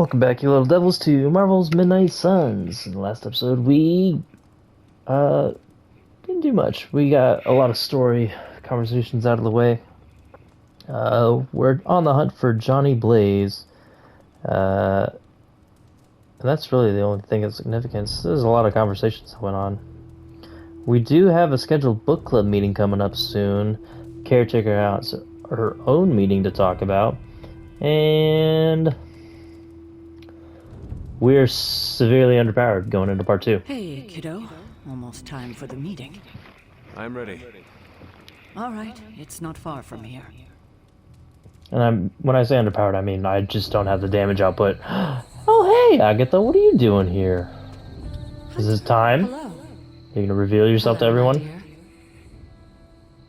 Welcome back, you little devils, to Marvel's Midnight Suns. In the last episode, we didn't do much. We got a lot of story conversations out of the way. We're on the hunt for Johnny Blaze. And that's really the only thing of significance. There's a lot of conversations that went on. We do have a scheduled book club meeting coming up soon. Caretaker has her own meeting to talk about. And we're severely underpowered going into part 2. Hey, kiddo. Almost time for the meeting. I'm ready. All right, it's not far from here. And when I say underpowered, I mean I just don't have the damage output. Oh, hey, Agatha, what are you doing here? Is this time? Hello. You're gonna reveal yourself to Hello, my everyone? dear.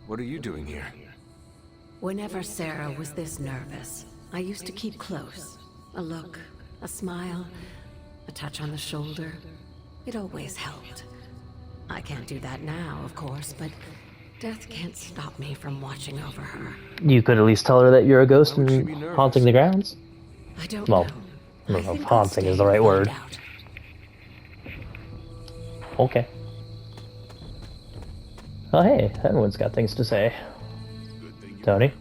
What are you doing here? Whenever Sarah was this nervous, I used to keep close. A look, a smile, a touch on the shoulder. It always helped. I can't do that now, of course, but death can't stop me from watching over her. You could at least tell her that you're a ghost Why would she and be nervous? haunting the grounds. I don't Well, know. I don't know if think I'll haunting stay is the right and word. find out. Okay. Oh, hey, everyone's got things to say. Tony?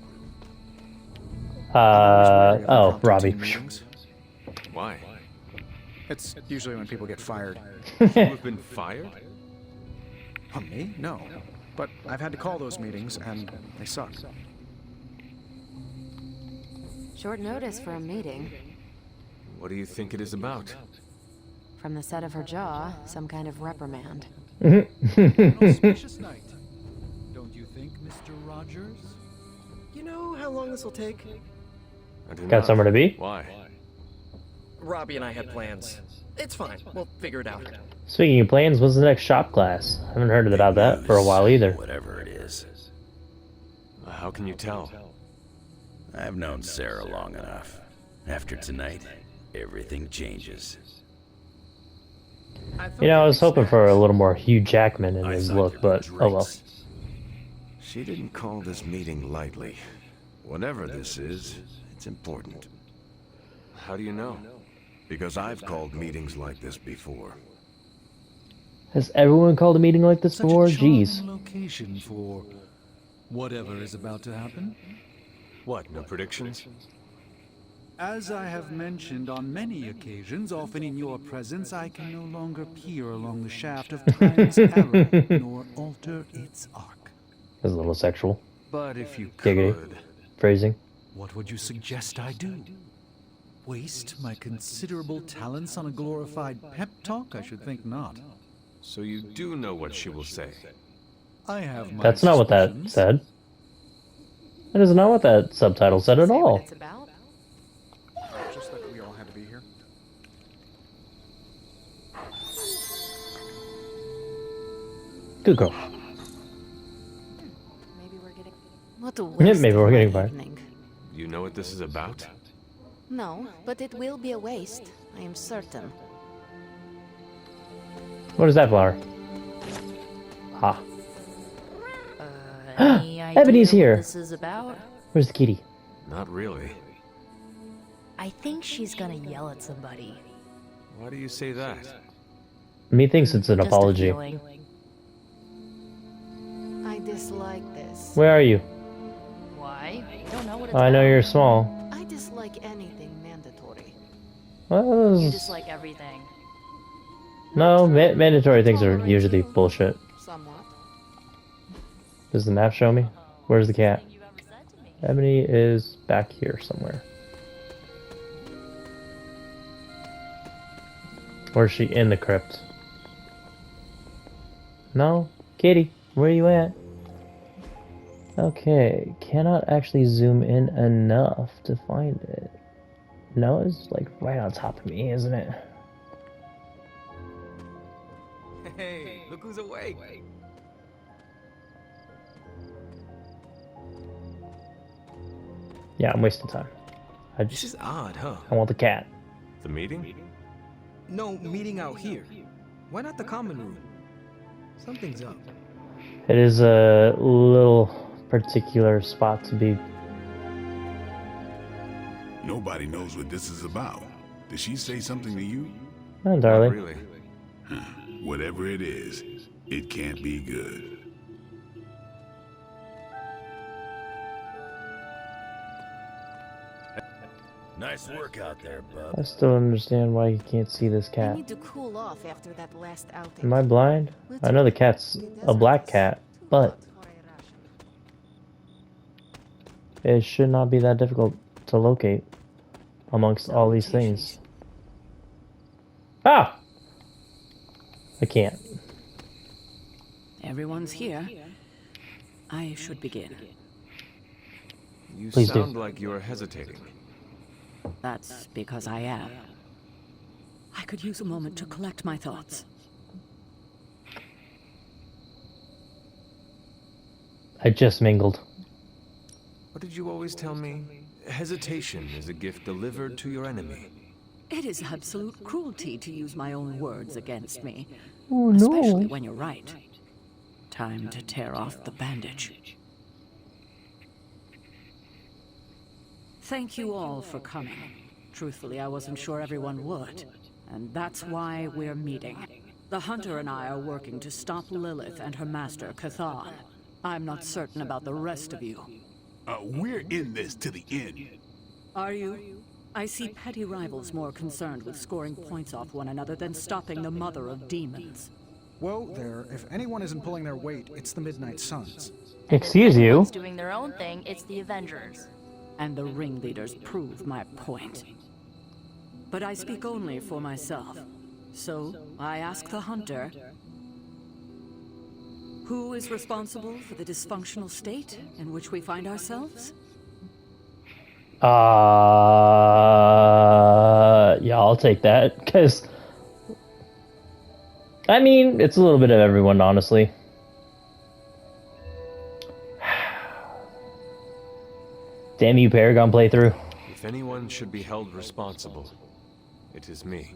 Oh, Robbie. Why? It's usually when people get fired. You have been fired? Me? No. But I've had to call those meetings, and they suck. Short notice for a meeting. What do you think it is about? From the set of her jaw, some kind of reprimand. Auspicious night, don't you think, Mr. Rogers? You know how long this will take? I do Got not. somewhere to be? Why? Robbie and I had plans. It's fine. We'll figure it out. Speaking of plans, what's the next shop class? I haven't heard about that for a while either. Whatever it is. How can you tell? I've known Sarah long enough. After tonight, everything changes. You know, I was hoping for a little more Hugh Jackman in his look, but oh well. She didn't call this meeting lightly. Whatever this is, it's important. How do you know? Because I've called meetings like this before. Has everyone called a meeting like this Such before? a charming Jeez. location for whatever is about to happen. What, no predictions? As I have mentioned on many occasions, often in your presence, I can no longer peer along the shaft of time's arrow, nor alter its arc. That's a little sexual. But if you Giggity. could, Phrasing. what would you suggest I do? Waste my considerable talents on a glorified pep talk? I should think not. So you do know what she will say. I have my That's not what that suspicions. said. That is not what that subtitle said at Say what all. it's about? Just that we all had to be here. Good girl. Maybe we're getting... What a Yeah, waste maybe of we're my getting fired. evening. You know what this is about? No, but it will be a waste. I am certain. What is that flower? Ah, Any idea Ebony's what here. this is about? where's the kitty? Not really. I think she's gonna yell at somebody. Why do you say that? Methinks it's an Just a apology. feeling. I dislike this. Where are you? Why? I don't know what it's I know about. you're small. I dislike anything mandatory. Well, You dislike everything. no, mandatory things are usually bullshit. Somewhat. Does the map show me? Where's the cat? Ebony is back here somewhere. Or is she in the crypt? No? Kitty, where are you at? Okay, cannot actually zoom in enough to find it. No, it's like right on top of me, isn't it? Hey, look who's awake! Yeah, I'm wasting time. I This just is odd, huh? I want the cat. The meeting? No, meeting out here. Why not the common room? Something's up. It is a little particular spot to be. Nobody knows what this is about. Did she say something to you? Not Not entirely. really. Whatever it is, it can't be good. Nice work out there, bub. I still don't understand why you can't see this I cat. need to cool off after that last outing. Am I blind? I know the cat's a black cat, but it should not be that difficult to locate amongst all these things. Ah! I can't. Everyone's here. I should begin. You Please do. sound like you're hesitating. That's because I am. I could use a moment to collect my thoughts. I just mingled. What did you always tell me? Hesitation is a gift delivered to your enemy. It is absolute cruelty to use my own words against me. Oh Especially when you're right. Time to tear off the bandage. Thank you all for coming. Truthfully, I wasn't sure everyone would. And that's why we're meeting. The Hunter and I are working to stop Lilith and her master, Cathan. I'm not certain about the rest of you. We're in this to the end. Are you? I see petty rivals more concerned with scoring points off one another than stopping the mother of demons. Whoa there, if anyone isn't pulling their weight, it's the Midnight Suns. Excuse you. Everyone's doing their own thing, it's the Avengers. And the ringleaders prove my point. But I speak only for myself. So, I ask the Hunter, who is responsible for the dysfunctional state in which we find ourselves? Yeah, I'll take that, because I mean, it's a little bit of everyone, honestly. Damn you, Paragon playthrough. If anyone should be held responsible, it is me.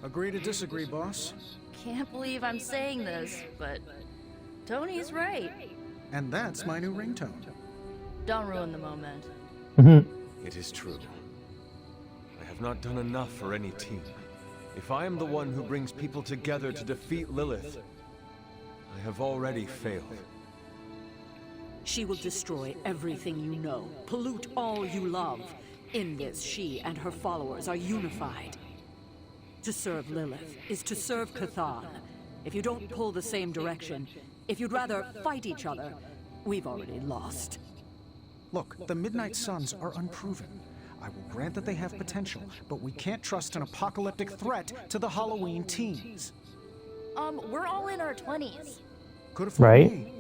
Agree to disagree, boss. Can't believe I'm saying this, but Tony's right. And that's my new ringtone. Don't ruin the moment. It is true. I have not done enough for any team. If I am the one who brings people together to defeat Lilith, I have already failed. She will destroy everything you know, pollute all you love. In this, she and her followers are unified. To serve Lilith is to serve Cathan. If you don't pull the same direction, if you'd rather fight each other, we've already lost. Look, the Midnight Suns are unproven. I will grant that they have potential, but we can't trust an apocalyptic threat to the Halloween teens. We're all in our 20s. Could have Right. me.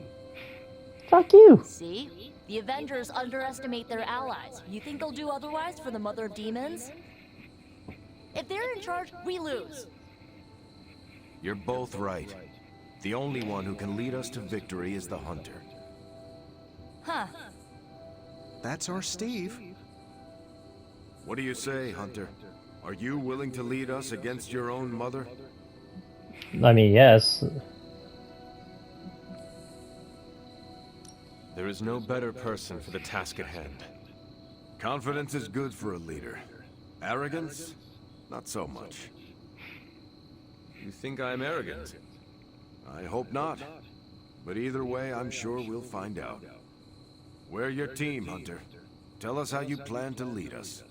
Fuck you. See? The Avengers underestimate their allies. You think they'll do otherwise for the Mother of Demons? If they're in charge, we lose. You're both right. The only one who can lead us to victory is the Hunter. Huh. That's our Steve. What do you say, Hunter? Are you willing to lead us against your own mother? I mean, yes. There is no better person for the task at hand. Confidence is good for a leader. Arrogance? Not so much. You think I'm arrogant? I hope not. But either way, I'm sure we'll find out. We're your team, Hunter. Tell us how you plan to lead us.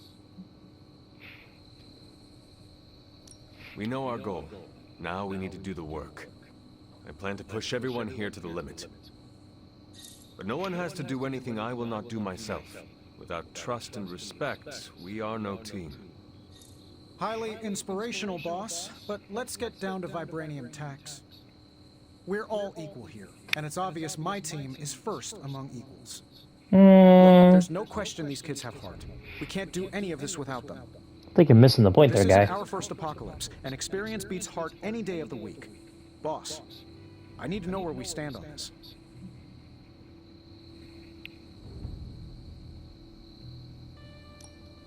We know our goal. Now we need to do the work. I plan to push everyone here to the limit. But no one has to do anything I will not do myself. Without trust and respect, we are no team. Highly inspirational, boss, but let's get down to vibranium tax. We're all equal here, and it's obvious my team is first among equals. There's no question these kids have heart. We can't do any of this without them. I think you're missing the point This there, is guy. our first apocalypse, and experience beats heart any day of the week. Boss, I need to know where we stand on this.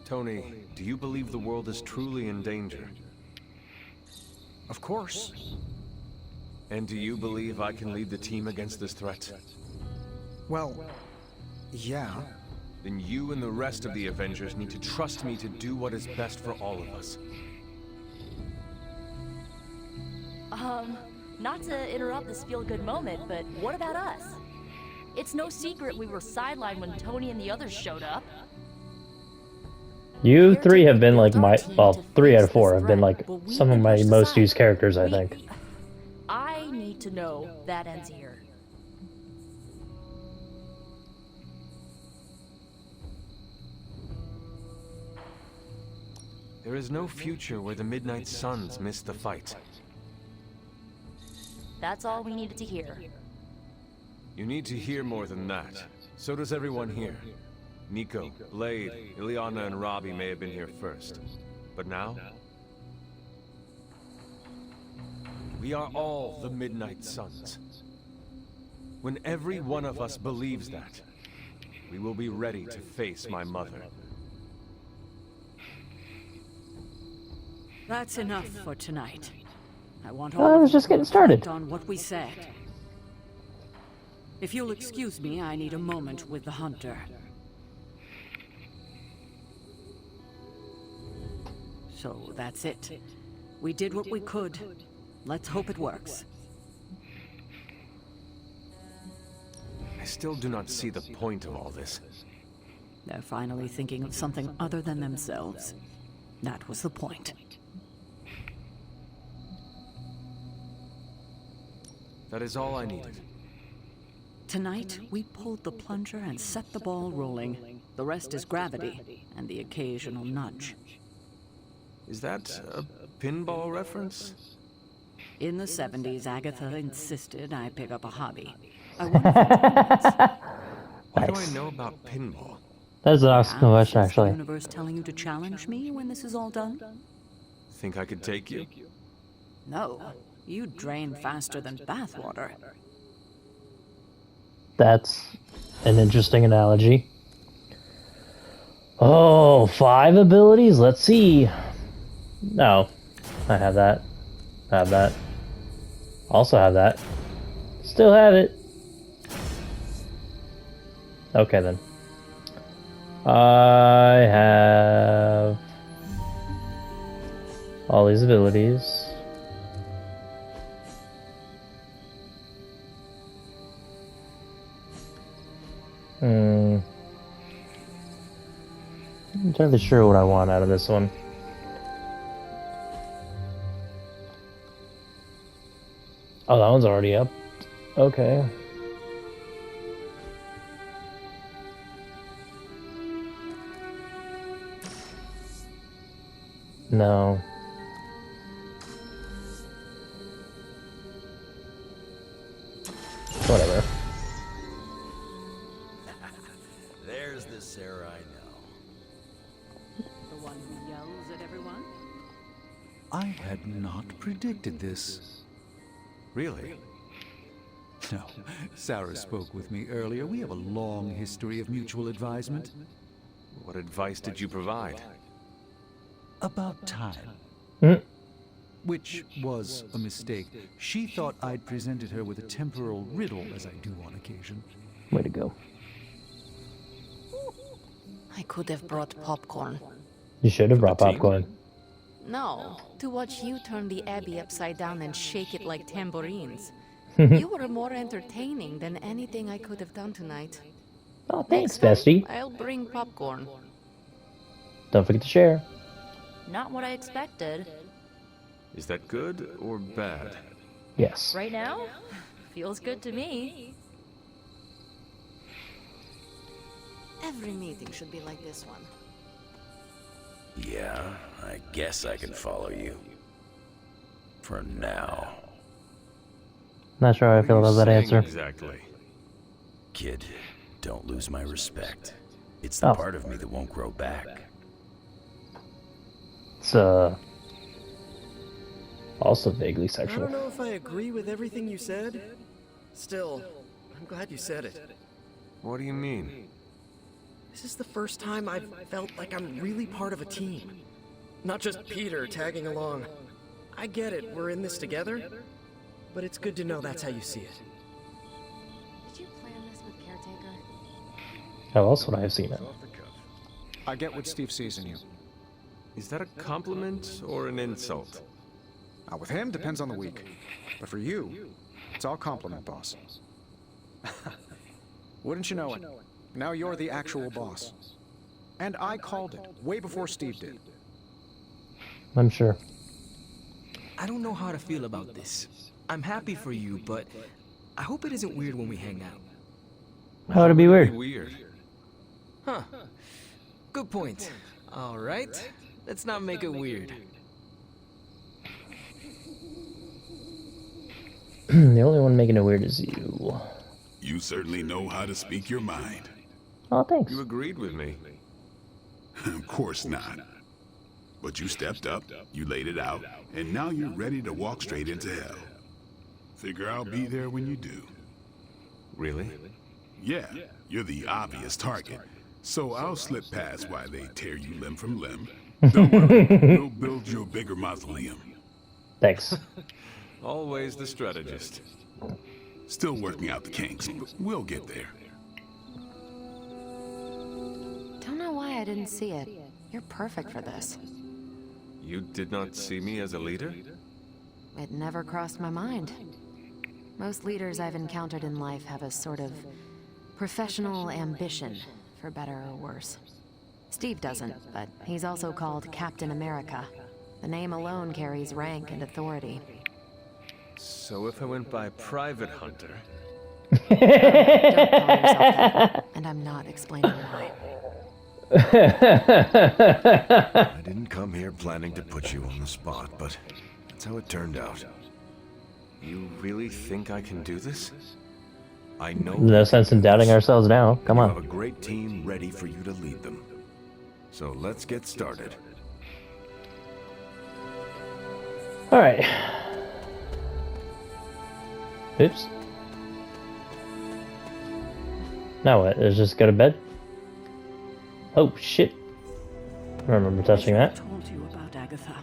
Tony, do you believe the world is truly in danger? Of course. And do you believe I can lead the team against this threat? Well, yeah. then you and the rest of the Avengers need to trust me to do what is best for all of us. Not to interrupt this feel-good moment, but what about us? It's no secret we were sidelined when Tony and the others showed up. You three have been like my, well, 3 out of 4 have been like some of my most used characters, I think. I need to know that ends here. There is no future where the Midnight Suns miss the fight. That's all we needed to hear. You need to hear more than that. So does everyone here. Nico, Blade, Ileana, and Robbie may have been here first. But now? We are all the Midnight Suns. When every one of us believes that, we will be ready to face my mother. That's enough for tonight. I want I was just getting started. on what we said. If you'll excuse me, I need a moment with the hunter. So that's it. We did what we could. Let's hope it works. I still do not see the point of all this. They're finally thinking of something other than themselves. That was the point. That is all I needed. Tonight, we pulled the plunger and set the ball rolling. The rest is gravity and the occasional nudge. Is that a pinball reference? In the 70s, Agatha insisted I pick up a hobby. I wanted to Why do I know about pinball? That's an awesome question, Is the actually. universe telling you to challenge me when this is all done? Think I could take you? No. You drain faster than bathwater. That's an interesting analogy. Oh, 5 abilities? Let's see. No. I have that. I have that. Also have that. Still have it. Okay, then. I have all these abilities. I'm not entirely sure what I want out of this one. Oh, that one's already up. Okay. No. Whatever. There's the Sarah I know. The one who yells at everyone? I had not predicted this. Really? No, Sarah spoke with me earlier. We have a long history of mutual advisement. What advice did you provide? About time. Hmm. Which was a mistake. She thought I'd presented her with a temporal riddle, as I do on occasion. Way to go. I could have brought popcorn. You should have brought team? popcorn. No, to watch you turn the Abbey upside down and shake it like tambourines. You were more entertaining than anything I could have done tonight. Oh, thanks, Next time, bestie. I'll bring popcorn. Don't forget to share. Not what I expected. Is that good or bad? Yes. Right now? Feels good to me. Every meeting should be like this one. Yeah, I guess I can follow you. For now. Not sure how I feel about that answer. Exactly. Kid, don't lose my respect. It's the Oh. part of me that won't grow back. It's also vaguely I sexual. don't know if I agree with everything you said. Still, I'm glad you said it. What do you mean? This is the first time I've felt like I'm really part of a team. Not just Peter tagging along. I get it, we're in this together. But it's good to know that's how you see it. Did you plan this with Caretaker? How else would I have seen it? I get what Steve sees in you. Is that a compliment or an insult? With him, depends on the week. But for you, it's all compliment, boss. Wouldn't you know it? Now you're the actual boss. And I called it, way before Steve did. I'm sure. I don't know how to feel about this. I'm happy for you, but I hope it isn't weird when we hang out. How would it be weird? Weird. Huh. Good point. All right. Let's not make it weird. The only one making it weird is you. You certainly know how to speak your mind. Oh, thanks. You agreed with me. Of course not. But you stepped up, you laid it out, and now you're ready to walk straight into hell. Figure I'll be there when you do. Really? Yeah, you're the obvious target. So I'll slip past while they tear you limb from limb. Don't worry, we'll build you a bigger mausoleum. Thanks. Always the strategist. Still working out the kinks, but we'll get there. Don't know why I didn't see it. You're perfect for this. You did not see me as a leader? It never crossed my mind. Most leaders I've encountered in life have a sort of professional ambition, for better or worse. Steve doesn't, but he's also called Captain America. The name alone carries rank and authority. So if I went by Private Hunter... Don't call yourself that, and I'm not explaining why. I didn't come here planning to put you on the spot, but that's how it turned out. You really think I can do this? I know... No sense in doubting ourselves now. Come on. You have a great team ready for you to lead them. So let's get started. Alright. Oops. Now what? Let's just go to bed? Oh shit. I remember touching that. I told you about Agatha.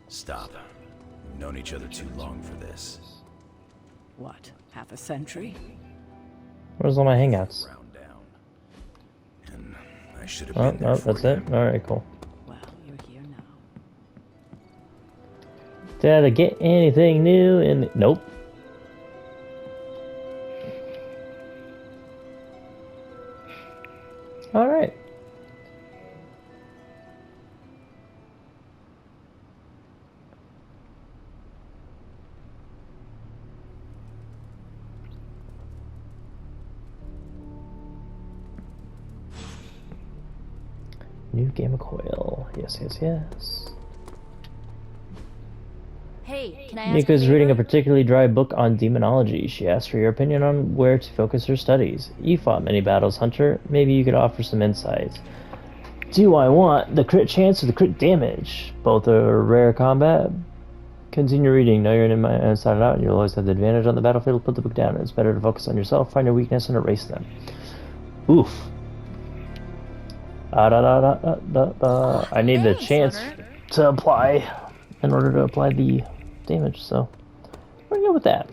Stop. We've known each other too long for this. What, half a century? Where's all my hangouts? Round down. And I should have Oh, been there no, for that's you. it? Alright, cool. Well, you're here now. Did I get anything new? Nope. Alright. New game of coil. Yes, yes, yes. Hey, can I ask Nika's a reading a favor? particularly dry book on demonology. She asked for your opinion on where to focus her studies. You fought many battles, Hunter. Maybe you could offer some insights. Do I want the crit chance or the crit damage? Both are rare combat. Continue reading. Know your enemy inside and out, and you'll always have the advantage on the battlefield. Put the book down. It's better to focus on yourself, find your weakness, and erase them. Oof. I need the Thanks, chance Hunter. to apply in order to apply the damage, so we're gonna go with that.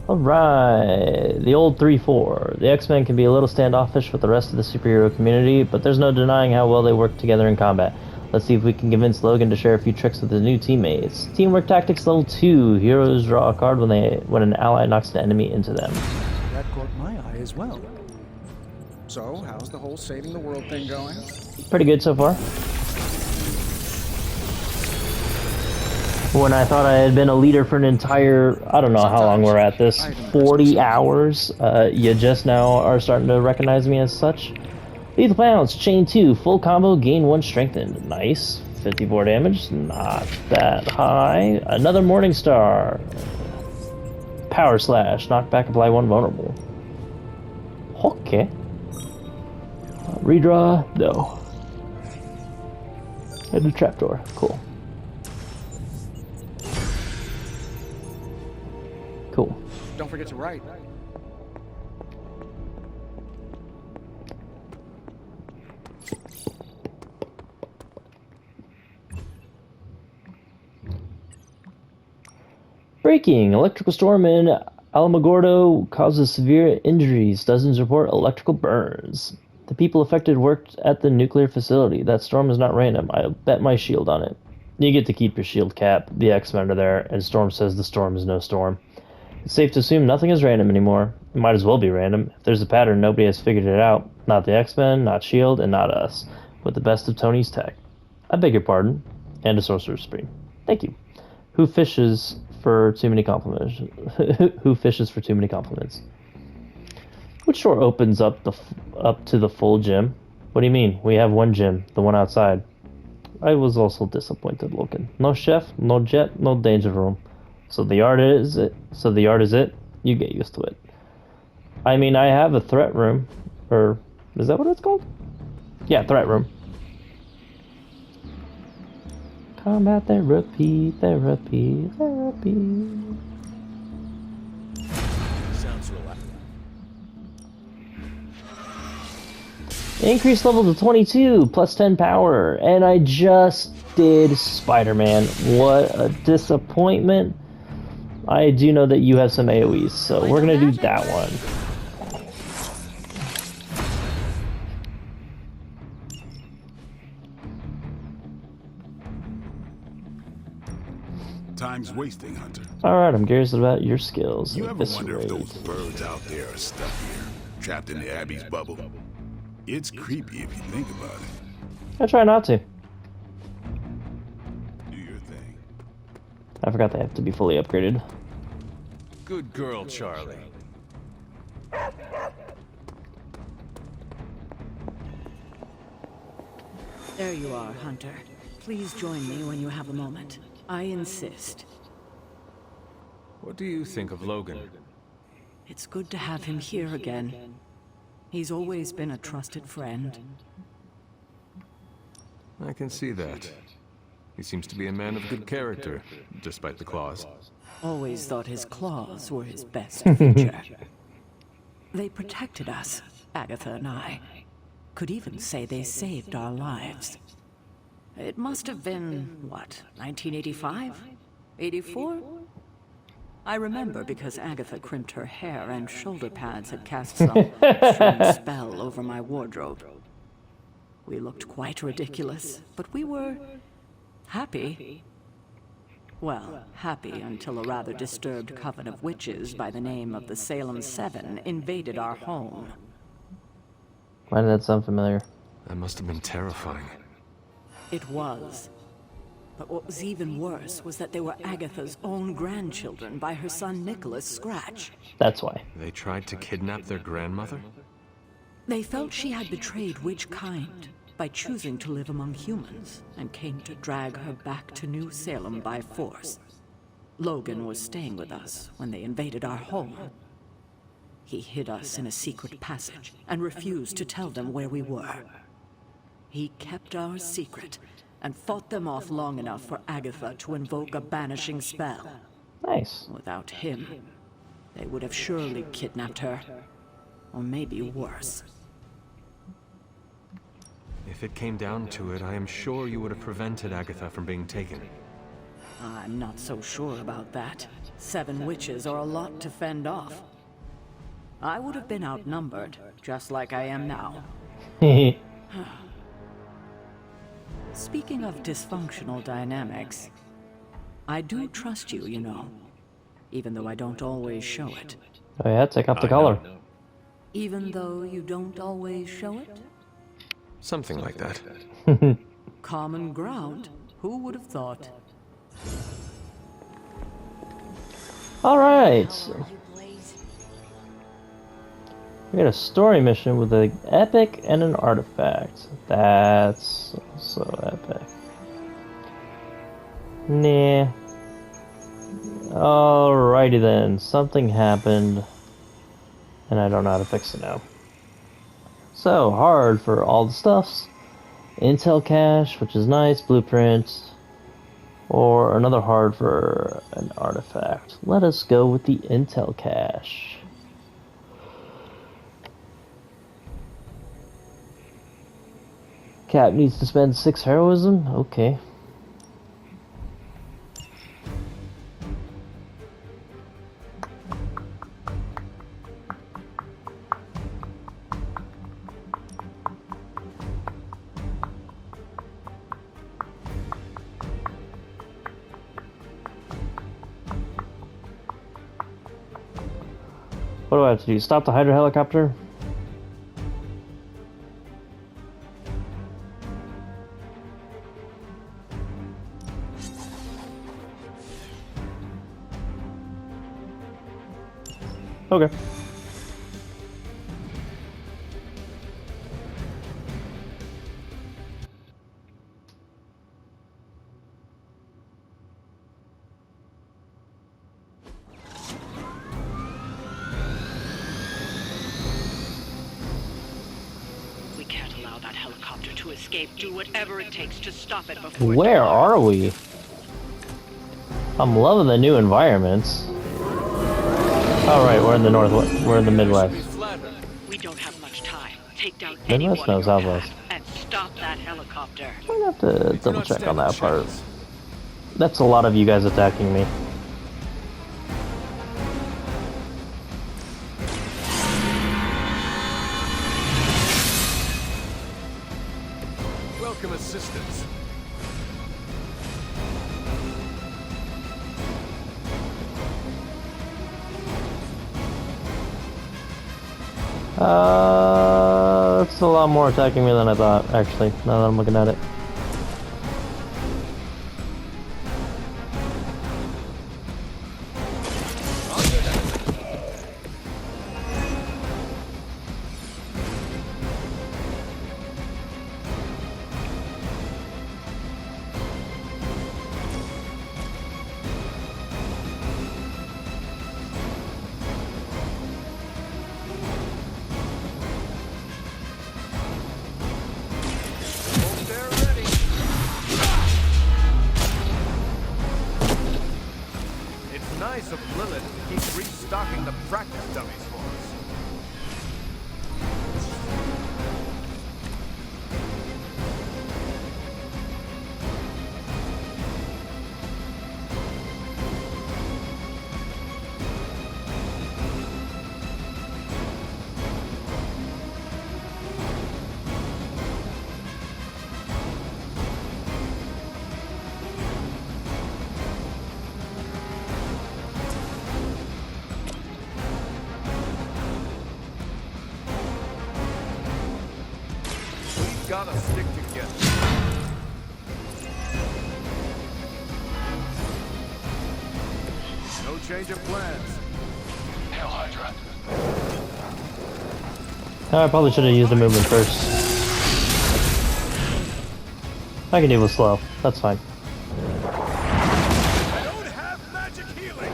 Alright, the old 3-4. The X-Men can be a little standoffish with the rest of the superhero community, but there's no denying how well they work together in combat. Let's see if we can convince Logan to share a few tricks with his new teammates. Teamwork Tactics Level 2. Heroes draw a card when an ally knocks an enemy into them. That caught my eye as well. So, how's the whole saving the world thing going? Pretty good so far. When I thought I had been a leader for an entire, I don't know how long we're at this, 40 hours, you just now are starting to recognize me as such. Lethal Pounce, Chain 2, full combo, gain 1 strengthened. Nice. 54 damage, not that high. Another Morning Star. Power Slash, knockback, apply 1 vulnerable. Okay. Redraw, no. And a trapdoor, cool. Cool. Don't forget to write. Breaking! Electrical storm in Alamogordo causes severe injuries. Dozens report electrical burns. The people affected worked at the nuclear facility. That storm is not random. I bet my shield on it. You get to keep your shield, Cap. The X-Men are there, and Storm says the storm is no storm. It's safe to assume nothing is random anymore. It might as well be random. If there's a pattern, nobody has figured it out. Not the X-Men, not S.H.I.E.L.D., and not us. With the best of Tony's tech. I beg your pardon. And a Sorcerer's Supreme. Thank you. Who fishes for too many compliments? Who fishes for too many compliments? Which door opens up to the full gym? What do you mean? We have one gym, the one outside. I was also disappointed looking. No chef, no jet, no danger room. So the yard is it. You get used to it. I mean, I have a threat room, or is that what it's called? Yeah, threat room. Combat therapy. Sounds relaxing. Increase level to 22, plus 10 power, and I just did Spider-Man. What a disappointment. I do know that you have some AoEs, so we're gonna do that one. Time's wasting, Hunter. Alright, I'm curious about your skills. You ever wonder if those birds out there are stuck here, trapped in the Abbey's bubble? It's creepy if you think about it. I try not to. Do your thing. I forgot they have to be fully upgraded. Good girl, Charlie. There you are, Hunter. Please join me when you have a moment. I insist. What do you think of Logan? It's good to have him here again. He's always been a trusted friend. I can see that. He seems to be a man of good character, despite the claws. Always thought his claws were his best feature. They protected us, Agatha and I. Could even say they saved our lives. It must have been, what, 1985? 84? I remember because Agatha crimped her hair and shoulder pads had cast some strange spell over my wardrobe. We looked quite ridiculous, but we were happy. Well, happy until a rather disturbed coven of witches by the name of the Salem Seven invaded our home. Why did that sound familiar? That must have been terrifying. It was. But what was even worse was that they were Agatha's own grandchildren by her son Nicholas Scratch. That's why. They tried to kidnap their grandmother? They felt she had betrayed which kind by choosing to live among humans, and came to drag her back to New Salem by force. Logan was staying with us when they invaded our home. He hid us in a secret passage and refused to tell them where we were. He kept our secret and fought them off long enough for Agatha to invoke a banishing spell. Nice. Without him, they would have surely kidnapped her. Or maybe worse. If it came down to it, I am sure you would have prevented Agatha from being taken. I'm not so sure about that. 7 witches are a lot to fend off. I would have been outnumbered, just like I am now. Speaking of dysfunctional dynamics, I do trust you, you know. Even though I don't always show it. Oh yeah, take off the collar. Even though you don't always show it? Something like that. Common ground. Who would have thought? Alright. We got a story mission with an epic and an artifact. That's so epic. Nah. Alrighty then. Something happened. And I don't know how to fix it now. So, hard for all the stuffs. Intel cache, which is nice. Blueprint. Or another hard for an artifact. Let us go with the Intel cache. Cap needs to spend 6 heroism? Okay. What do I have to do? Stop the Hydra helicopter? Okay. We can't allow that helicopter to escape. Do whatever it takes to stop it before it Where departs. are we? I'm loving the new environments. Oh right, we're in the north. We're in the Midwest. We don't have much time. Take down Midwest? anyone No, in your Southwest. path and stop that helicopter. I'm gonna have to double check on that part. That's a lot of you guys attacking me. Welcome assistance. It's a lot more attacking me than I thought, actually, now that I'm looking at it. Nice of Lilith to keep restocking the practice dummies for us. Gotta stick together. No change of plans. Hail Hydra. I probably should have used the movement first. I can deal with slow. That's fine. I don't have magic healing.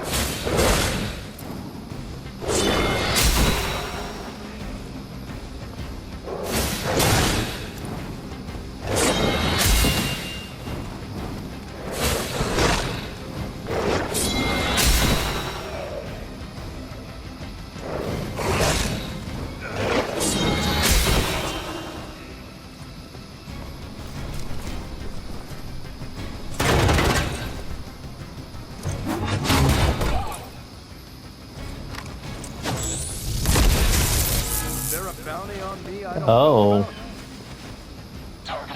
Oh.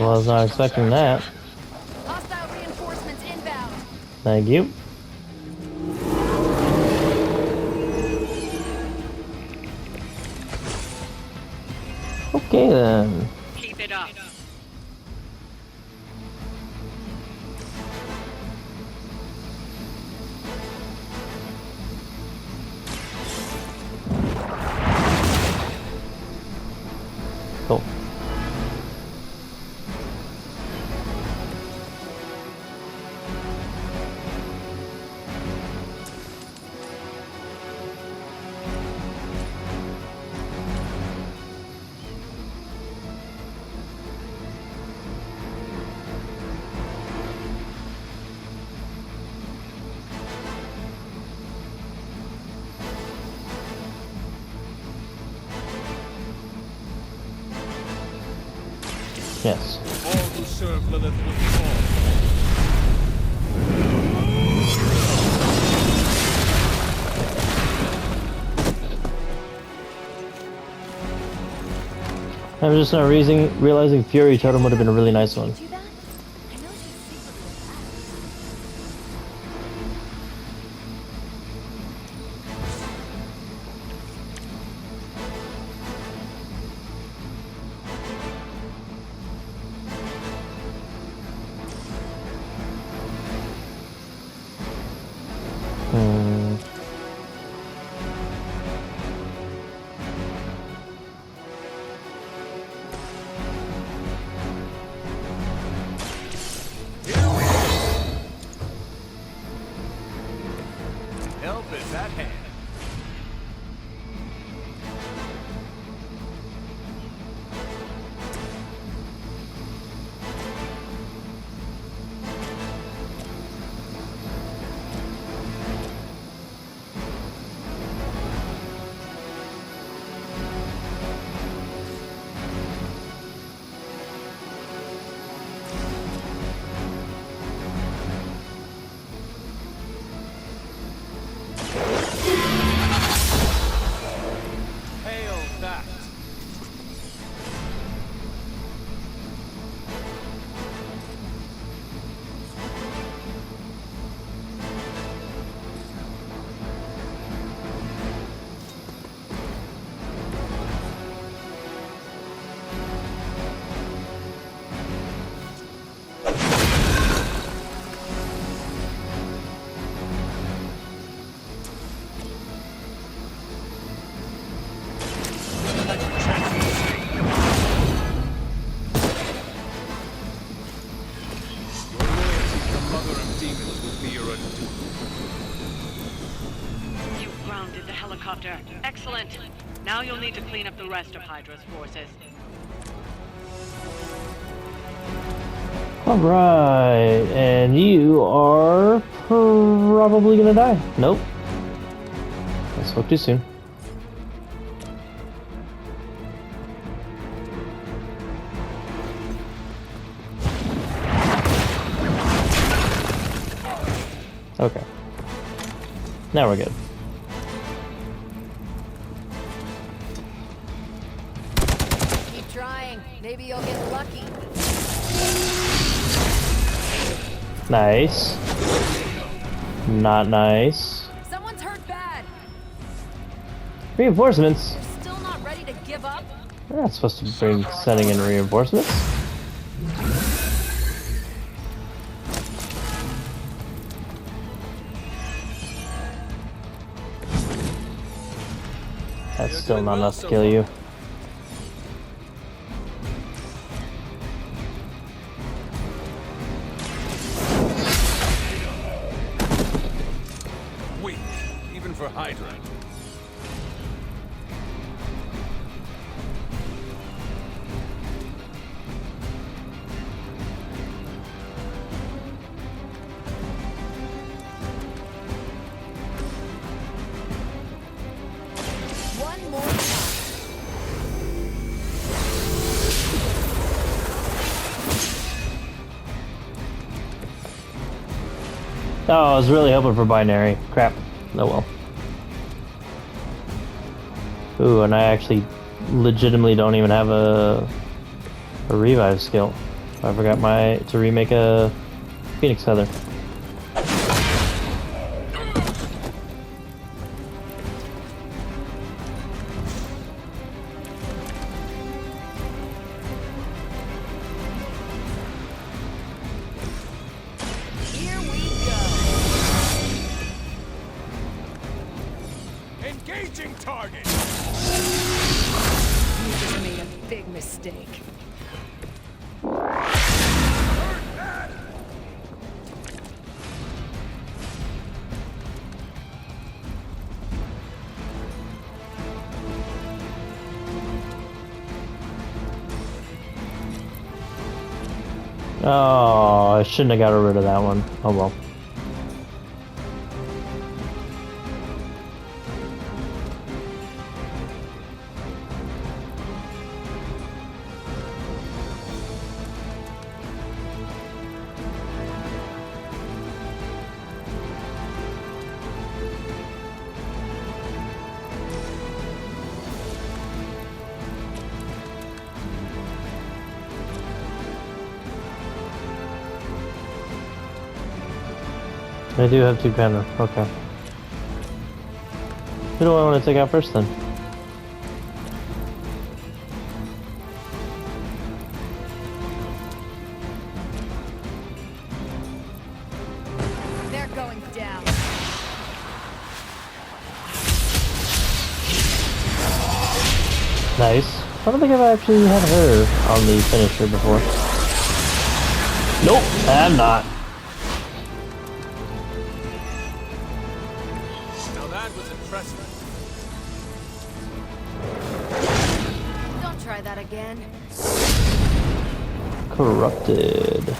Well, I was not expecting that. Hostile reinforcements inbound. Thank you. Okay then. Keep it up. Cool. Yes. All who serve Lilith will fall. I'm just not realizing Fury Totem would have been a really nice one. helicopter. Excellent. Now you'll need to clean up the rest of Hydra's forces. Alright, and you are probably gonna die. Nope. I spoke too soon. Okay. Now we're good. Keep trying. Maybe you'll get lucky. Nice. Not nice. Someone's hurt bad. Reinforcements? You're still not ready to give up? We're not supposed to bring sending in reinforcements. That's still not enough to kill you. Weak, even for Hydra. One more time. Oh, I was really hoping for binary. Crap. Oh well. Ooh, and I actually legitimately don't even have a revive skill. I forgot to remake a Phoenix Feather. Here we go. Engaging target! You just made a big mistake. Oh, I shouldn't have got rid of that one. Oh well. I do have two banner. Okay. Who do I want to take out first then? They're going down. Nice. I don't think I've actually had her on the finisher before. Nope, I have not. Now that was impressive. Don't try that again. Corrupted.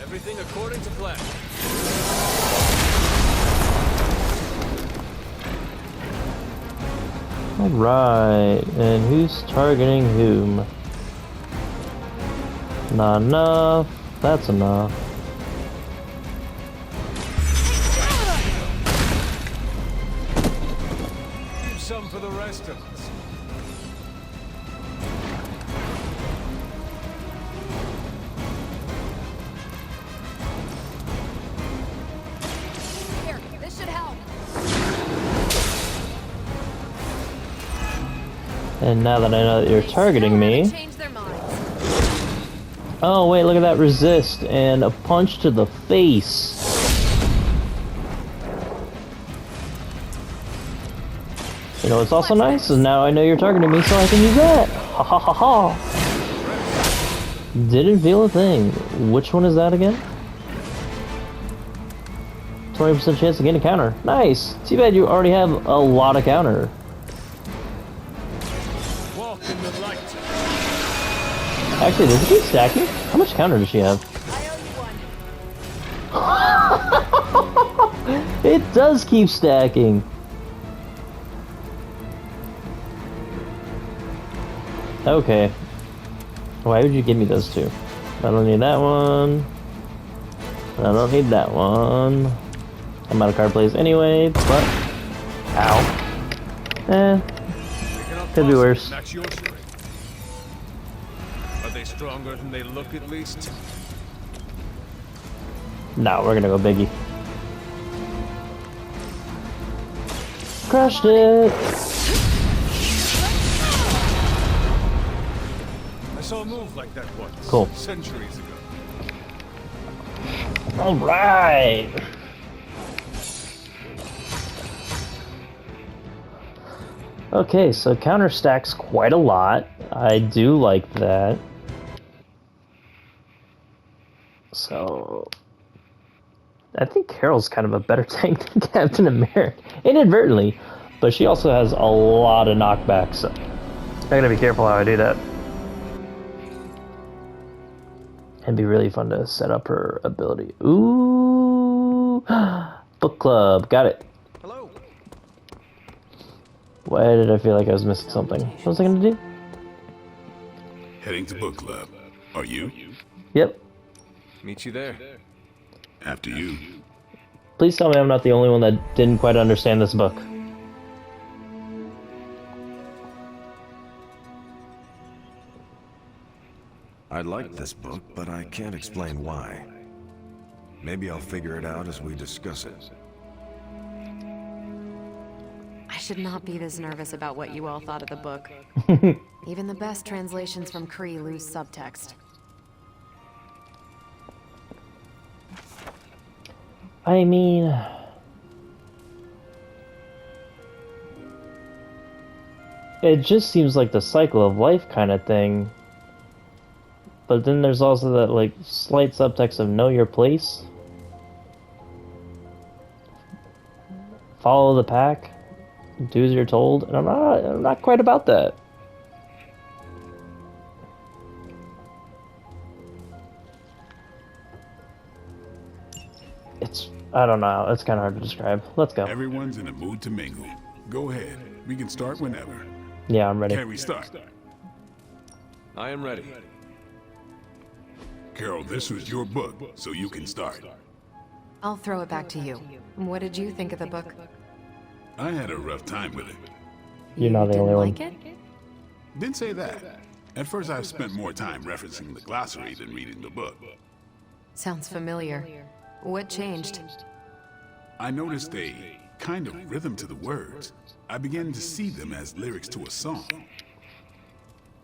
Everything according to plan. Alright, and who's targeting whom? Not enough. That's enough. Leave some for the rest of us. Here, this should help. And now that I know that you're targeting me... Change their minds. Oh wait, look at that resist and a punch to the face. You know what's also nice is now I know you're targeting me so I can use that. Ha ha ha ha. Didn't feel a thing. Which one is that again? 20% chance to gain a counter. Nice! Too bad you already have a lot of counter. Walk in the light. Actually, does it keep stacking? How much counter does she have? It does keep stacking. Okay. Why would you give me those two? I don't need that one. I don't need that one. I'm out of card plays anyway, but... Ow. Could be worse. That's your strength. Are they stronger than they look at least? No, we're gonna go biggie. Crushed it! I saw a move like that once. Cool. Centuries ago. Alright! Okay, so counter stacks quite a lot. I do like that. So... I think Carol's kind of a better tank than Captain America. Inadvertently. But she also has a lot of knockbacks. So I gotta be careful how I do that. It'd be really fun to set up her ability. Ooh! Book club. Got it. Hello. Why did I feel like I was missing something? What was I gonna do? Heading to book club. Are you? Yep. Meet you there. After you. Please tell me I'm not the only one that didn't quite understand this book. I like this book, but I can't explain why. Maybe I'll figure it out as we discuss it. I should not be this nervous about what you all thought of the book. Even the best translations from Kree lose subtext. I mean... it just seems like the cycle of life kind of thing. But then there's also that, like, slight subtext of know your place. Follow the pack. Do as you're told. And I'm not quite about that. I don't know. It's kind of hard to describe. Let's go. Everyone's in a mood to mingle. Go ahead. We can start whenever. Yeah, I'm ready. Can we start? I am ready. Carol, this was your book, so you can start. I'll throw it back to you. What did you think of the book? I had a rough time with it. You're not the only one. Like it? Didn't say that. At first, I spent more time referencing the glossary than reading the book. Sounds familiar. What changed? I noticed a kind of rhythm to the words. I began to see them as lyrics to a song.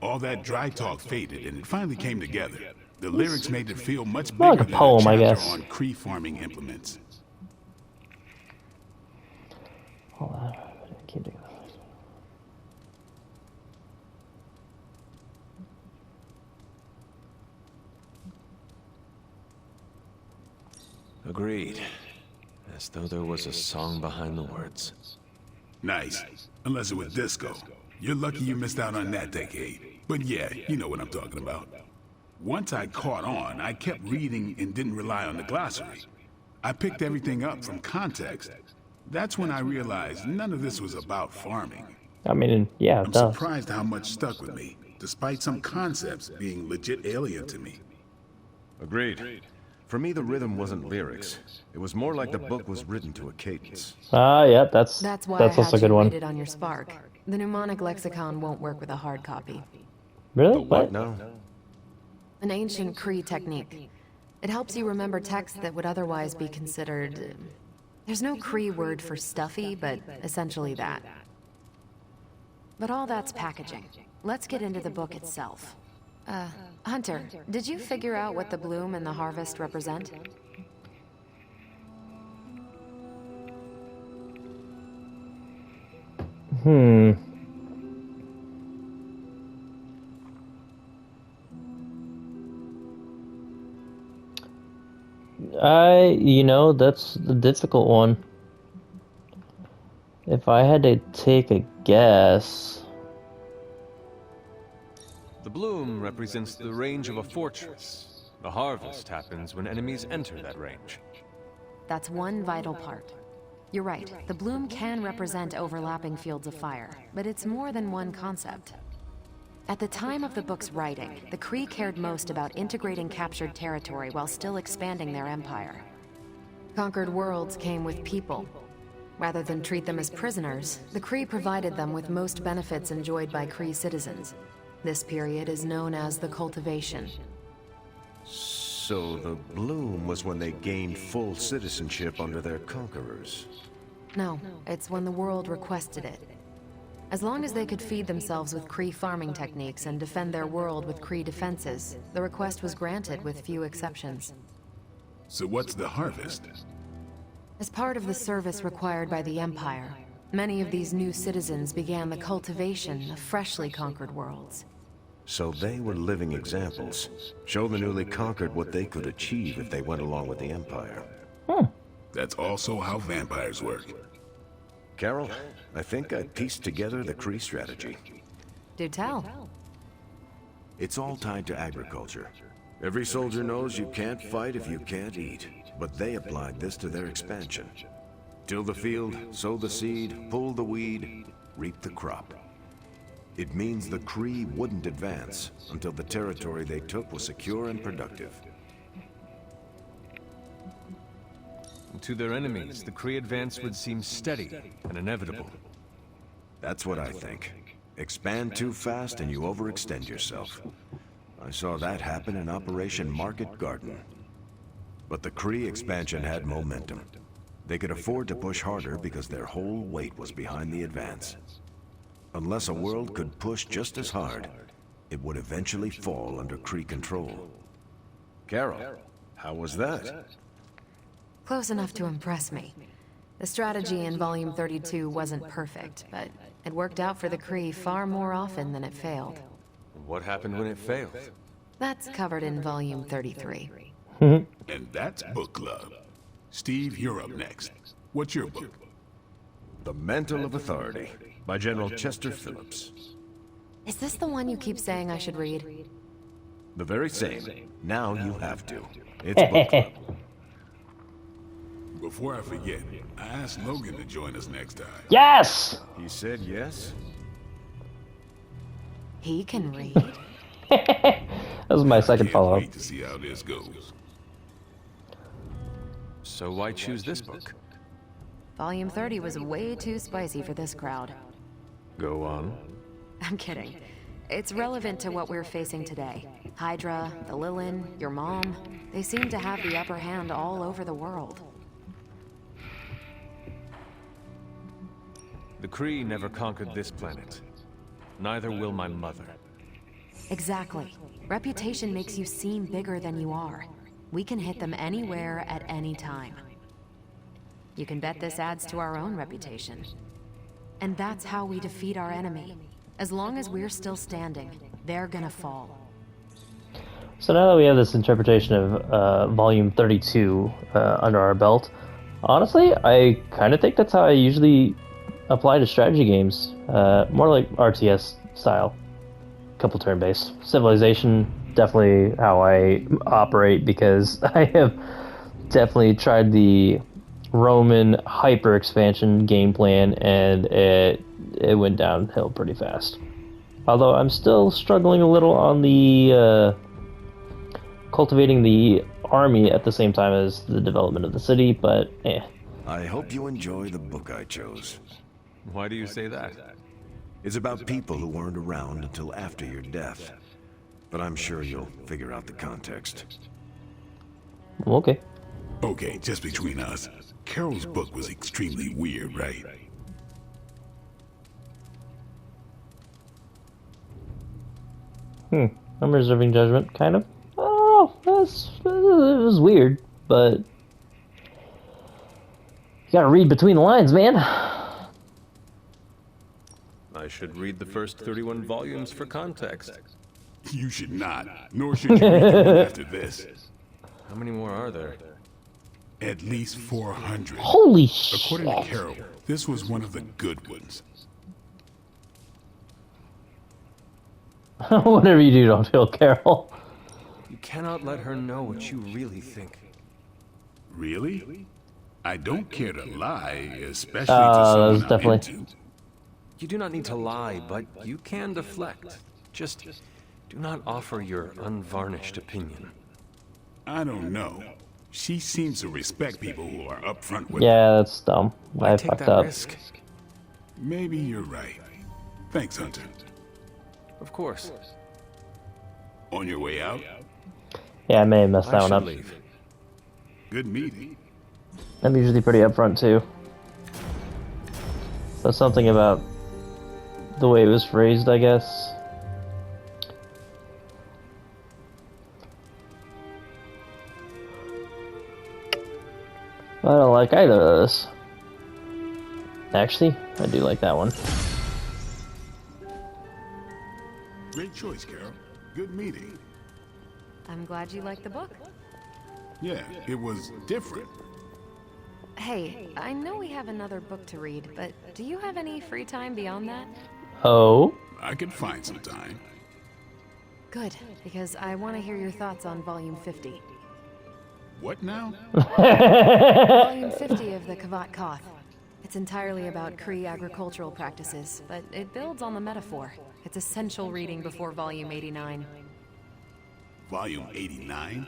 All that dry talk faded, and it finally came together. The lyrics made it feel much bigger like a poem, than I a chapter guess. on Kree farming implements. Hold on. Keep doing that. Agreed. As though there was a song behind the words. Nice. Unless it was disco. You're lucky you missed out on that decade. But yeah, you know what I'm talking about. Once I caught on, I kept reading and didn't rely on the glossary. I picked everything up from context. That's when I realized none of this was about farming. I mean, yeah, I'm surprised how much stuck with me, despite some concepts being legit alien to me. Agreed. For me, the rhythm wasn't lyrics. It was more like the book was written to a cadence. Yeah, that's why I also had a good you one. read it on your Spark. The mnemonic lexicon won't work with a hard copy. Really? What now? An ancient Kree technique. It helps you remember texts that would otherwise be considered... There's no Kree word for stuffy, but essentially that. But all that's packaging. Let's get into the book itself. Hunter, did you figure out what the bloom and the harvest represent? You know, that's the difficult one. If I had to take a guess... The bloom represents the range of a fortress. The harvest happens when enemies enter that range. That's one vital part. You're right, the bloom can represent overlapping fields of fire, but it's more than one concept. At the time of the book's writing, the Kree cared most about integrating captured territory while still expanding their empire. Conquered worlds came with people. Rather than treat them as prisoners, the Kree provided them with most benefits enjoyed by Kree citizens. This period is known as the cultivation. So the bloom was when they gained full citizenship under their conquerors. No, it's when the world requested it. As long as they could feed themselves with Kree farming techniques and defend their world with Kree defenses, the request was granted with few exceptions. So what's the harvest? As part of the service required by the Empire, many of these new citizens began the cultivation of freshly conquered worlds. So they were living examples. Show the newly conquered what they could achieve if they went along with the Empire. That's also how vampires work. Carol, I think I pieced together the Kree strategy. Do tell. It's all tied to agriculture. Every soldier knows you can't fight if you can't eat, but they applied this to their expansion. Till the field, sow the seed, pull the weed, reap the crop. It means the Kree wouldn't advance until the territory they took was secure and productive. To their enemies, the Kree advance would seem steady and inevitable. That's what I think. Expand too fast and you overextend yourself. I saw that happen in Operation Market Garden. But the Kree expansion had momentum. They could afford to push harder because their whole weight was behind the advance. Unless a world could push just as hard, it would eventually fall under Kree control. Carol, how was that? Close enough to impress me. The strategy in Volume 32 wasn't perfect, but it worked out for the Kree far more often than it failed. What happened when it failed? That's covered in Volume 33. And that's book club. Steve, you're up next. What's your book? The Mantle of Authority, by General Chester Phillips. Is this the one you keep saying I should read? The very same. Now you have to. It's book club. Before I forget, I asked Logan to join us next time. Yes! He said yes? He can read. That was my second follow-up. Wait to see how this goes. So why choose this book? Volume 30 was way too spicy for this crowd. Go on. I'm kidding. It's relevant to what we're facing today. Hydra, the Lilin, your mom, they seem to have the upper hand all over the world. The Kree never conquered this planet. Neither will my mother. Exactly. Reputation makes you seem bigger than you are. We can hit them anywhere at any time. You can bet this adds to our own reputation. And that's how we defeat our enemy. As long as we're still standing, they're gonna fall. So now that we have this interpretation of Volume 32 under our belt, honestly, I kind of think that's how I usually apply to strategy games. More like RTS style. Couple turn-based. Civilization, definitely how I operate, because I have definitely tried the Roman hyper-expansion game plan, and it went downhill pretty fast. Although I'm still struggling a little on the cultivating the army at the same time as the development of the city, but eh. I hope you enjoy the book I chose. Why do you say that? It's about people who weren't around until after your death. But I'm sure you'll figure out the context. Okay. Okay, just between us. Carol's book was extremely weird, right? I'm reserving judgment, kind of. Oh, it was weird, but you gotta read between the lines, man. I should read the first 31 volumes for context. You should not, nor should you read the one after this. How many more are there? At least 400. Holy shit. According to Carol, this was one of the good ones. Whatever you do, don't kill Carol. You cannot let her know what you really think. Really? I don't care to lie, especially to That was someone I'm definitely... into. You do not need to lie, but you can deflect. Just do not offer your unvarnished opinion. I don't know. She seems to respect people who are upfront with her. Yeah, that's dumb. I take fucked that up. risk. Maybe you're right. Thanks, Hunter. Of course. On your way out? Yeah, I may have messed that one up. Leave. Good meeting. I'm usually pretty upfront too. But something about the way it was phrased, I guess. I don't like either of those. Actually, I do like that one. Great choice, Carol. Good meeting. I'm glad you like the book. Yeah, it was different. Hey, I know we have another book to read, but do you have any free time beyond that? Oh? I could find some time. Good, because I want to hear your thoughts on Volume 50. What now? Volume 50 of the Kavat Koth. It's entirely about Kree agricultural practices, but it builds on the metaphor. It's essential reading before Volume 89. Volume 89?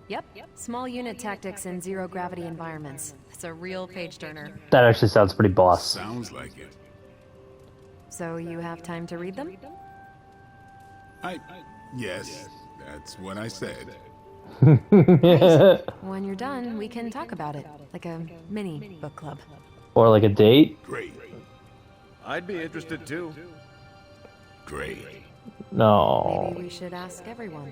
Yep. Small unit tactics in zero-gravity environments. It's a real page-turner. That actually sounds pretty boss. Sounds like it. So you have time to read them? Yes, that's what I said. When you're done, we can talk about it, like a mini book club. Or like a date? Great. I'd be interested too. Great. No. Maybe we should ask everyone.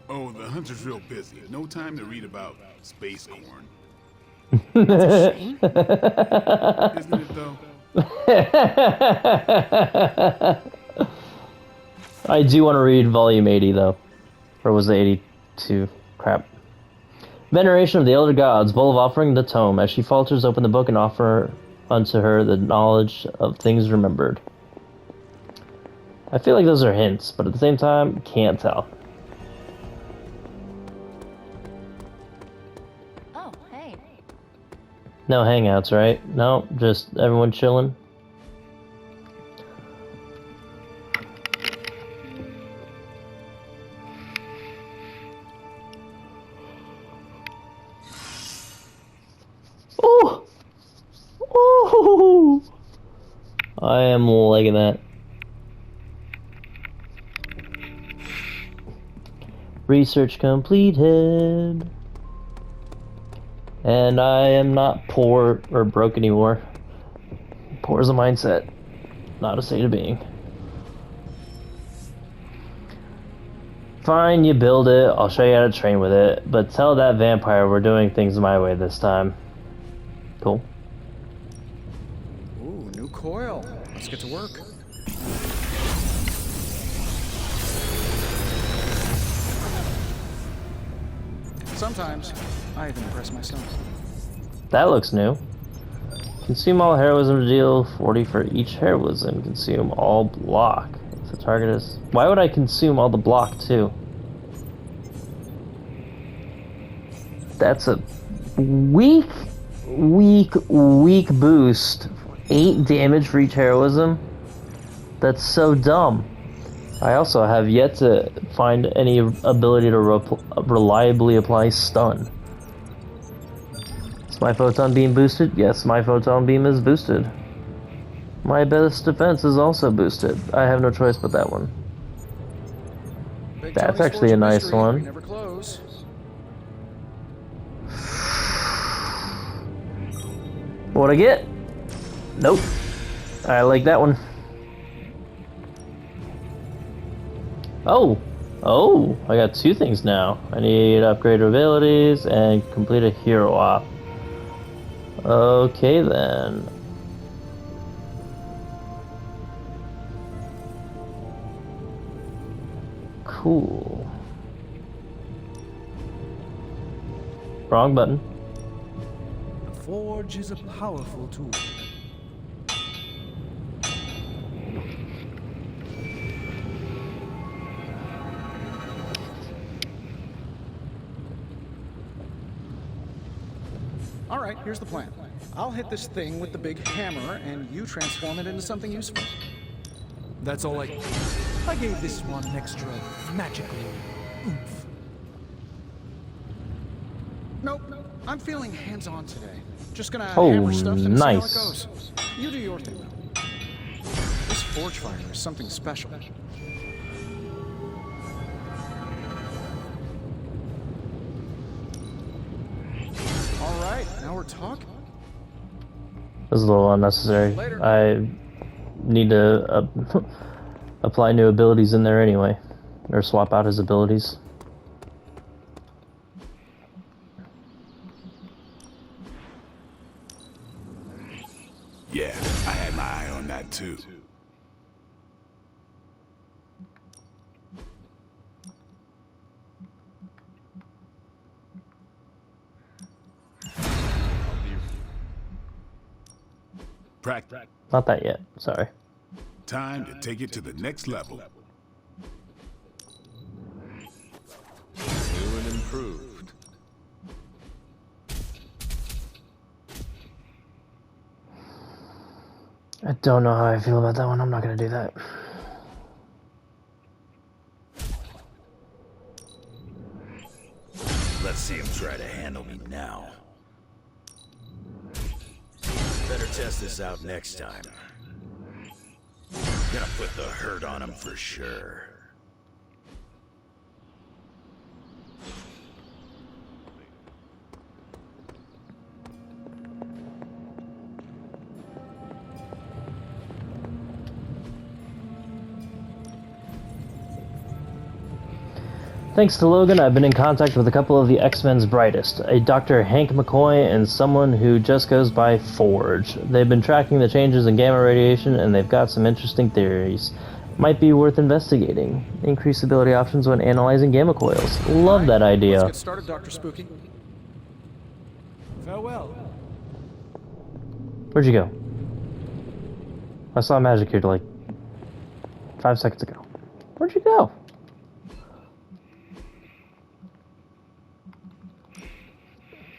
Oh, the Hunter's real busy. No time to read about space corn. That's a shame. Isn't it, though? I do want to read Volume 80, though. Or was it 82? Crap. Veneration of the Elder Gods, bowl of offering the tome. As she falters, open the book and offer unto her the knowledge of things remembered. I feel like those are hints, but at the same time, can't tell. Oh, hey. No hangouts, right? No, just everyone chilling. Oh! Oh! I am liking that. Research completed. And I am not poor or broke anymore. Poor is a mindset, not a state of being. Fine, you build it, I'll show you how to train with it, but tell that vampire we're doing things my way this time. Cool. Ooh, new coil. Let's get to work. Sometimes, I even impress myself. That looks new. Consume all heroism to deal 40 for each heroism. Consume all block. If the target is... Why would I consume all the block too? That's a weak boost. 8 damage for each heroism? That's so dumb. I also have yet to find any ability to reliably apply stun. Is my photon beam boosted? Yes, my photon beam is boosted. My best defense is also boosted. I have no choice but that one. That's actually a nice one. Never close. What'd I get? Nope. I like that one. Oh, I got 2 things now. I need upgrade abilities and complete a hero op. Okay then. Cool. Wrong button. The forge is a powerful tool. All right, here's the plan. I'll hit this thing with the big hammer, and you transform it into something useful. That's all I gave this one an extra magical oomph. Nope, I'm feeling hands-on today. Just gonna Oh, hammer stuff and see how it nice. goes. You do your thing, though. This forge fire is something special. All right, now we're talking. This is a little unnecessary. I need to apply new abilities in there anyway, or swap out his abilities. Yeah, I had my eye on that too. Practice. Not that yet. Sorry. Time to take it to the next level. New and improved. I don't know how I feel about that one. I'm not gonna do that. Let's see him try to handle me now. Better test this out next time. Gonna put the hurt on him for sure. Thanks to Logan, I've been in contact with a couple of the X-Men's brightest, a Dr. Hank McCoy and someone who just goes by Forge. They've been tracking the changes in gamma radiation, and they've got some interesting theories. Might be worth investigating. Increased ability options when analyzing gamma coils. Love that idea. Let's get started, Dr. Spooky. Farewell. Where'd you go? I saw magic here like 5 seconds ago. Where'd you go?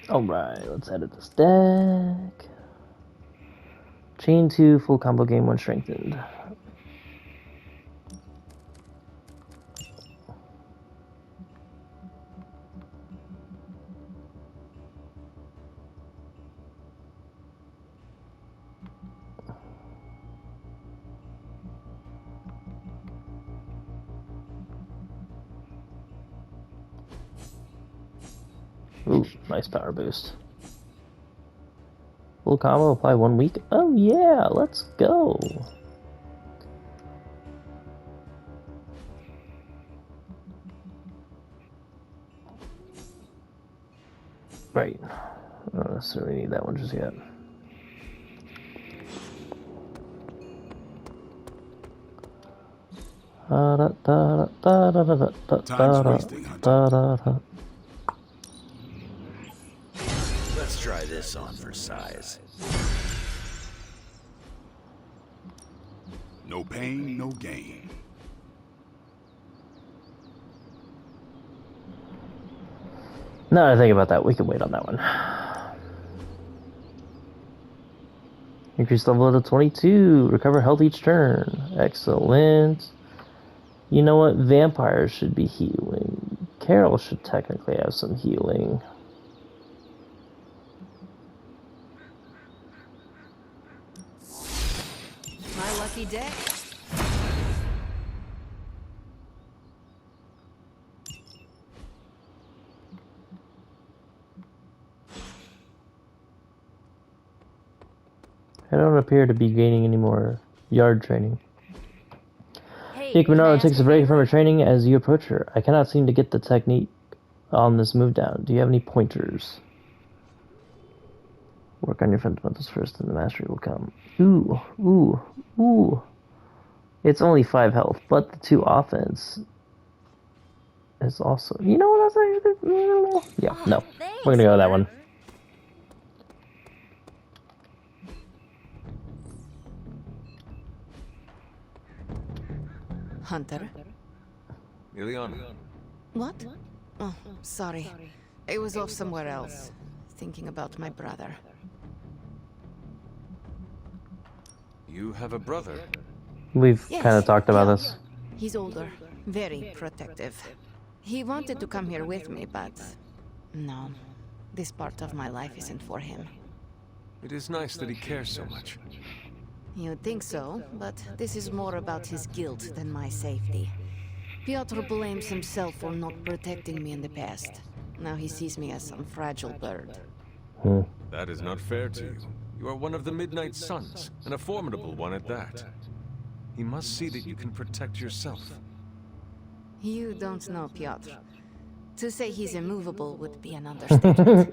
Alright, let's edit this deck. Chain 2, full combo game 1 strengthened. Ooh, nice power boost. Full combo, apply 1 week. Oh yeah, let's go. Right. I don't necessarily need that one just yet. Time's wasting, Hunter. Let's try this on for size. No pain, no gain. Now that I think about that, we can wait on that one. Increase level to 22. Recover health each turn. Excellent. You know what? Vampires should be healing. Carol should technically have some healing. My lucky day. I don't appear to be gaining any more yard training. Hey, Jake can I Minaro ask takes a a break favor? from her training as you approach her. I cannot seem to get the technique on this move down. Do you have any pointers? Work on your fundamentals first and the mastery will come. Ooh, ooh, ooh. It's only 5 health, but the 2 offense. is also... You know what? Yeah, no. We're gonna go with that one. Hunter? Ileana. What? Oh, sorry. I was off somewhere else, thinking about my brother. You have a brother? We've Yes, kind of talked about yeah. this. He's older, very protective. He wanted to come here with me, but... No. This part of my life isn't for him. It is nice that he cares so much. You'd think so, but this is more about his guilt than my safety. Piotr blames himself for not protecting me in the past. Now he sees me as some fragile bird. That is not fair to you. You are one of the Midnight Suns, and a formidable one at that. He must see that you can protect yourself. You don't know Piotr. To say he's immovable would be an understatement.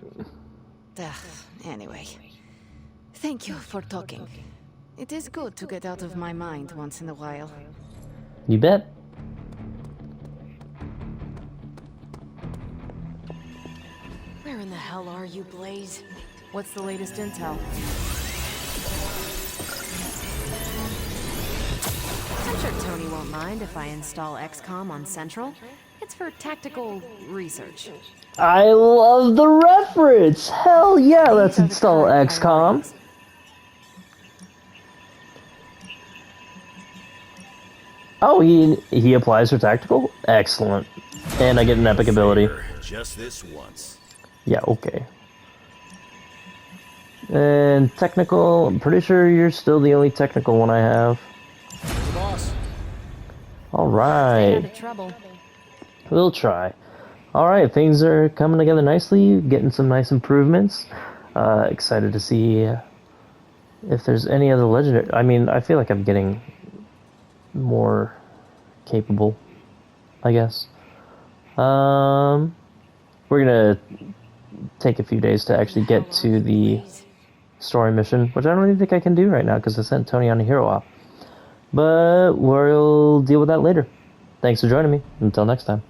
Anyway. Thank you for talking. It is good to get out of my mind once in a while. You bet. Where in the hell are you, Blaze? What's the latest intel? I'm sure Tony won't mind if I install XCOM on Central. It's for tactical research. I love the reference! Hell yeah, let's install XCOM. Oh, he applies for tactical? Excellent. And I get an epic ability. Just this once. Yeah, okay. And technical, I'm pretty sure you're still the only technical one I have. Boss. Alright. Trouble. We'll try. Alright, things are coming together nicely, getting some nice improvements. Excited to see if there's any other legendary... I mean, I feel like I'm getting more capable, I guess. We're gonna take a few days to actually get to the story mission, which I don't even think I can do right now because I sent Tony on a hero op. But we'll deal with that later. Thanks for joining me. Until next time.